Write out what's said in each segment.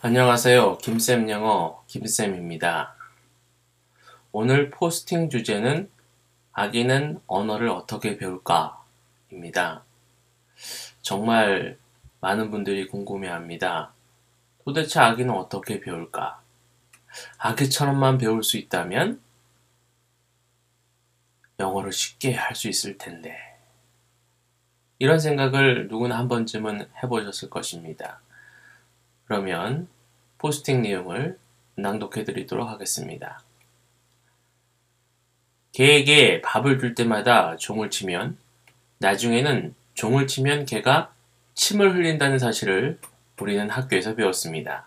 안녕하세요. 김쌤 영어 김쌤입니다. 오늘 포스팅 주제는 아기는 언어를 어떻게 배울까? 입니다. 정말 많은 분들이 궁금해합니다. 도대체 아기는 어떻게 배울까? 아기처럼만 배울 수 있다면 영어를 쉽게 할 수 있을 텐데. 이런 생각을 누구나 한 번쯤은 해보셨을 것입니다. 그러면 포스팅 내용을 낭독해 드리도록 하겠습니다. 개에게 밥을 줄 때마다 종을 치면 나중에는 종을 치면 개가 침을 흘린다는 사실을 우리는 학교에서 배웠습니다.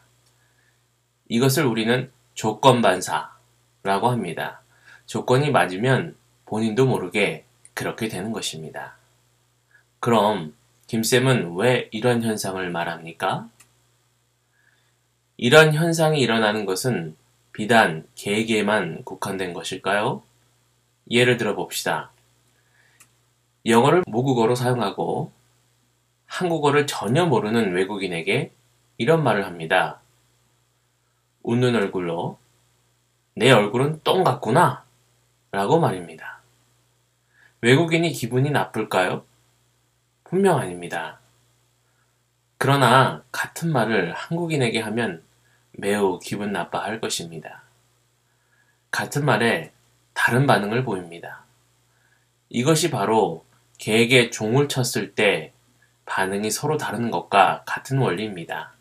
이것을 우리는 조건반사라고 합니다. 조건이 맞으면 본인도 모르게 그렇게 되는 것입니다. 그럼 김쌤은 왜 이런 현상을 말합니까? 이런 현상이 일어나는 것은 비단 개에게만 국한된 것일까요? 예를 들어 봅시다. 영어를 모국어로 사용하고 한국어를 전혀 모르는 외국인에게 이런 말을 합니다. 웃는 얼굴로 내 얼굴은 똥 같구나 라고 말입니다. 외국인이 기분이 나쁠까요? 분명 아닙니다. 그러나 같은 말을 한국인에게 하면 매우 기분 나빠할 것입니다. 같은 말에 다른 반응을 보입니다. 이것이 바로 개에게 종을 쳤을 때 반응이 서로 다른 것과 같은 원리입니다.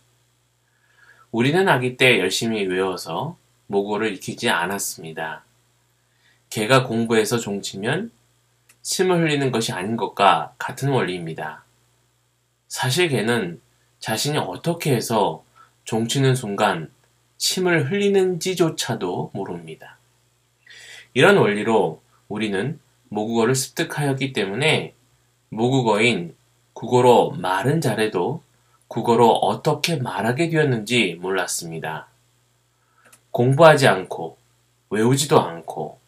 우리는 아기 때 열심히 외워서 모국어를 익히지 않았습니다. 개가 공부해서 종치면 침을 흘리는 것이 아닌 것과 같은 원리입니다. 사실 개는 자신이 어떻게 해서 종치는 순간 침을 흘리는지조차도 모릅니다. 이런 원리로 우리는 모국어를 습득하였기 때문에 모국어인 국어로 말은 잘해도 국어로 어떻게 말하게 되었는지 몰랐습니다. 공부하지 않고 외우지도 않고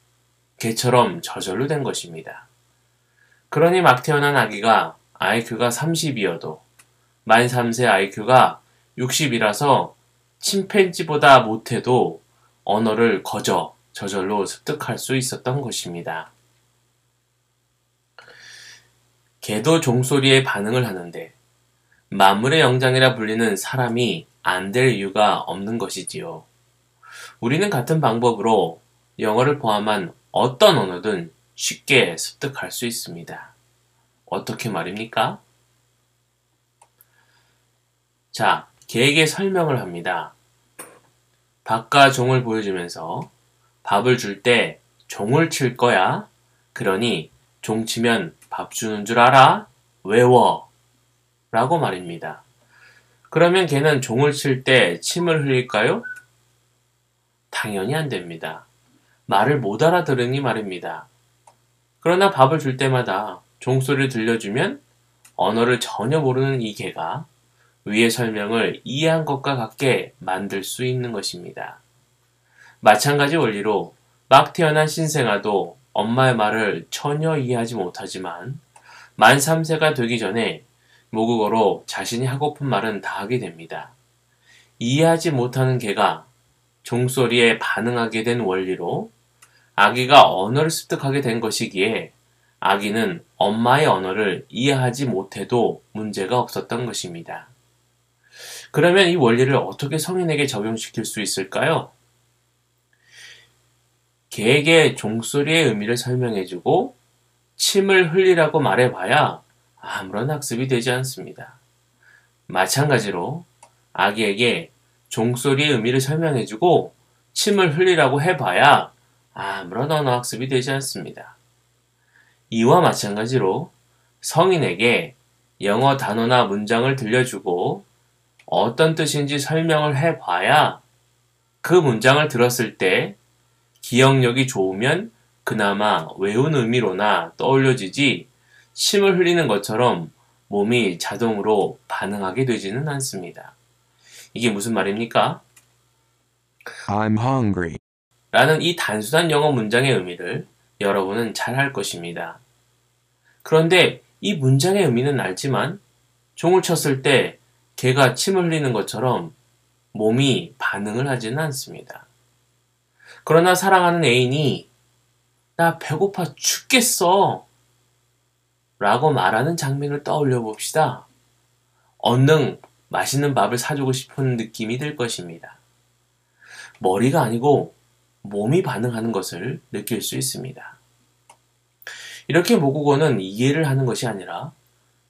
개처럼 저절로 된 것입니다. 그러니 막 태어난 아기가 IQ가 30이어도 만 3세 IQ가 60이라서 침팬지보다 못해도 언어를 저절로 습득할 수 있었던 것입니다. 개도 종소리에 반응을 하는데 만물의 영장이라 불리는 사람이 안 될 이유가 없는 것이지요. 우리는 같은 방법으로 영어를 포함한 어떤 언어든 쉽게 습득할 수 있습니다. 어떻게 말입니까? 자, 개에게 설명을 합니다. 밥과 종을 보여주면서 밥을 줄 때 종을 칠 거야. 그러니 종 치면 밥 주는 줄 알아? 외워. 라고 말입니다. 그러면 개는 종을 칠 때 침을 흘릴까요? 당연히 안 됩니다. 말을 못 알아들으니 말입니다. 그러나 밥을 줄 때마다 종소리를 들려주면 언어를 전혀 모르는 이 개가 위의 설명을 이해한 것과 같게 만들 수 있는 것입니다. 마찬가지 원리로 막 태어난 신생아도 엄마의 말을 전혀 이해하지 못하지만 만 3세가 되기 전에 모국어로 자신이 하고픈 말은 다 하게 됩니다. 이해하지 못하는 개가 종소리에 반응하게 된 원리로 아기가 언어를 습득하게 된 것이기에 아기는 엄마의 언어를 이해하지 못해도 문제가 없었던 것입니다. 그러면 이 원리를 어떻게 성인에게 적용시킬 수 있을까요? 개에게 종소리의 의미를 설명해주고 침을 흘리라고 말해봐야 아무런 학습이 되지 않습니다. 마찬가지로 아기에게 종소리의 의미를 설명해주고 침을 흘리라고 해봐야 아무런 언어 학습이 되지 않습니다. 이와 마찬가지로 성인에게 영어 단어나 문장을 들려주고 어떤 뜻인지 설명을 해봐야 그 문장을 들었을 때 기억력이 좋으면 그나마 외운 의미로나 떠올려지지 침을 흘리는 것처럼 몸이 자동으로 반응하게 되지는 않습니다. 이게 무슨 말입니까? I'm hungry. 라는 이 단순한 영어 문장의 의미를 여러분은 잘 알 것입니다. 그런데 이 문장의 의미는 알지만 종을 쳤을 때 개가 침을 흘리는 것처럼 몸이 반응을 하지는 않습니다. 그러나 사랑하는 애인이 나 배고파 죽겠어 라고 말하는 장면을 떠올려 봅시다. 얼른 맛있는 밥을 사주고 싶은 느낌이 들 것입니다. 머리가 아니고 몸이 반응하는 것을 느낄 수 있습니다. 이렇게 모국어는 이해를 하는 것이 아니라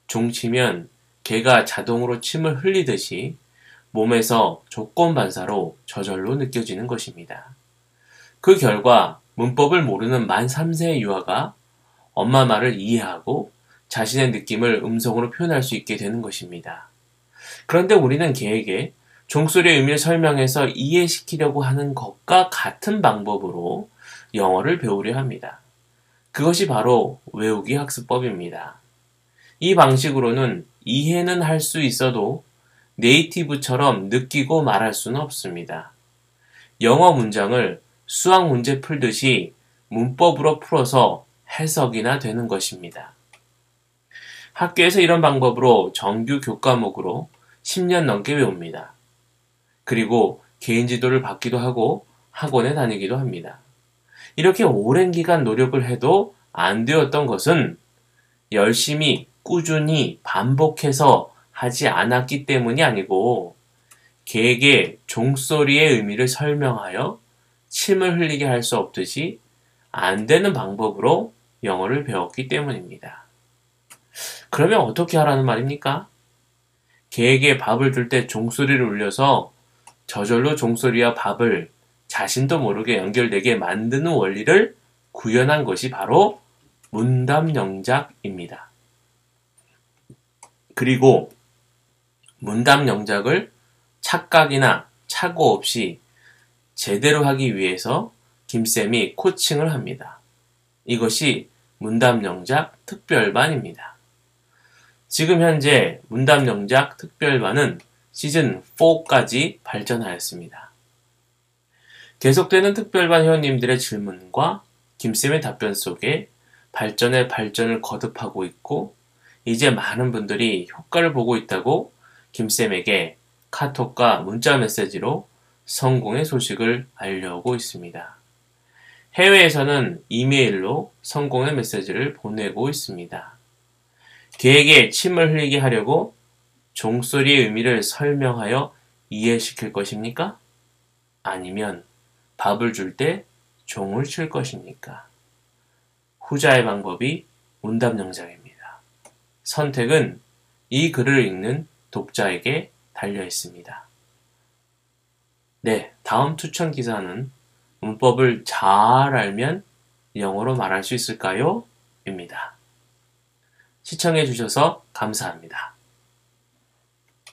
종치면 개가 자동으로 침을 흘리듯이 몸에서 조건 반사로 저절로 느껴지는 것입니다. 그 결과 문법을 모르는 만 3세의 유아가 엄마 말을 이해하고 자신의 느낌을 음성으로 표현할 수 있게 되는 것입니다. 그런데 우리는 개에게 종소리의 의미를 설명해서 이해시키려고 하는 것과 같은 방법으로 영어를 배우려 합니다. 그것이 바로 외우기 학습법입니다. 이 방식으로는 이해는 할 수 있어도 네이티브처럼 느끼고 말할 수는 없습니다. 영어 문장을 수학 문제 풀듯이 문법으로 풀어서 해석이나 되는 것입니다. 학교에서 이런 방법으로 정규 교과목으로 10년 넘게 배웁니다. 그리고 개인 지도를 받기도 하고 학원에 다니기도 합니다. 이렇게 오랜 기간 노력을 해도 안 되었던 것은 열심히 꾸준히 반복해서 하지 않았기 때문이 아니고 개에게 종소리의 의미를 설명하여 침을 흘리게 할 수 없듯이 안 되는 방법으로 영어를 배웠기 때문입니다. 그러면 어떻게 하라는 말입니까? 개에게 밥을 줄 때 종소리를 울려서 저절로 종소리와 밥을 자신도 모르게 연결되게 만드는 원리를 구현한 것이 바로 문답영작입니다. 그리고 문답영작을 착각이나 착오 없이 제대로 하기 위해서 김쌤이 코칭을 합니다. 이것이 문답영작 특별반입니다. 지금 현재 문답영작 특별반은 시즌 4까지 발전하였습니다. 계속되는 특별반 회원님들의 질문과 김쌤의 답변 속에 발전에 발전을 거듭하고 있고 이제 많은 분들이 효과를 보고 있다고 김쌤에게 카톡과 문자 메시지로 성공의 소식을 알려오고 있습니다. 해외에서는 이메일로 성공의 메시지를 보내고 있습니다. 개에게 침을 흘리게 하려고 종소리의 의미를 설명하여 이해시킬 것입니까? 아니면 밥을 줄 때 종을 칠 것입니까? 후자의 방법이 문답영작입니다. 선택은 이 글을 읽는 독자에게 달려 있습니다. 네, 다음 추천 기사는 문법을 잘 알면 영어로 말할 수 있을까요? 입니다. 시청해 주셔서 감사합니다.